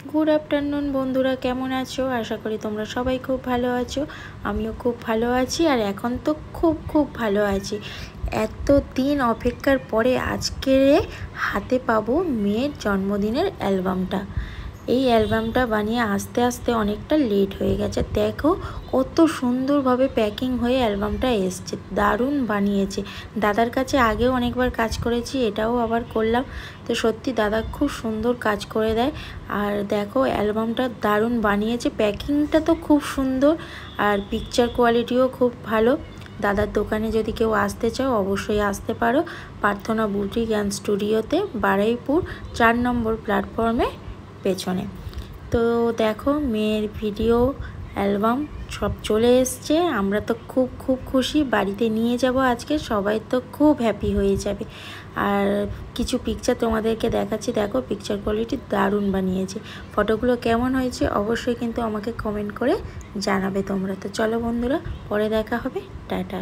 Good afternoon बंधुरा केमन आछो। आशा करी तोमरा सबाई खूब भालो आछो। आमिओ खूब भालो आछि और एखन तो खूब खूब भालो आछि। एत दिन अपेक्षार परे आजके हाथे पाबो मेयेर जन्मदिनेर अ্যালবামটা। এই অ্যালবামটা বানিয়ে আস্তে আস্তে অনেকটা লেট হয়ে গেছে। দেখো কত সুন্দরভাবে প্যাকিং হয়ে অ্যালবামটা এসছে, দারুণ বানিয়েছে। দাদার কাছে আগেও অনেকবার কাজ করেছি, এটাও আবার করলাম। তো সত্যি দাদা খুব সুন্দর কাজ করে দেয়। আর দেখো অ্যালবামটা দারুণ বানিয়েছে, প্যাকিংটা তো খুব সুন্দর আর পিকচার কোয়ালিটিও খুব ভালো। দাদার দোকানে যদি কেউ আসতে চাও অবশ্যই আসতে পারো, প্রার্থনা বুটিক অ্যান্ড স্টুডিওতে, বারুইপুর 4 নম্বর প্ল্যাটফর্মে পেছনে। তো দেখো মেয়ের ভিডিও অ্যালবাম সব চলে এসছে। আমরা তো খুব খুব খুশি, বাড়িতে নিয়ে যাব আজকে, সবাই তো খুব হ্যাপি হয়ে যাবে। আর কিছু পিকচার তোমাদেরকে দেখাচ্ছি, দেখো পিকচার কোয়ালিটি দারুণ বানিয়েছে। ফটোগুলো কেমন হয়েছে অবশ্যই কিন্তু আমাকে কমেন্ট করে জানাবে তোমরা। তো চলো বন্ধুরা, পরে দেখা হবে, টাটা।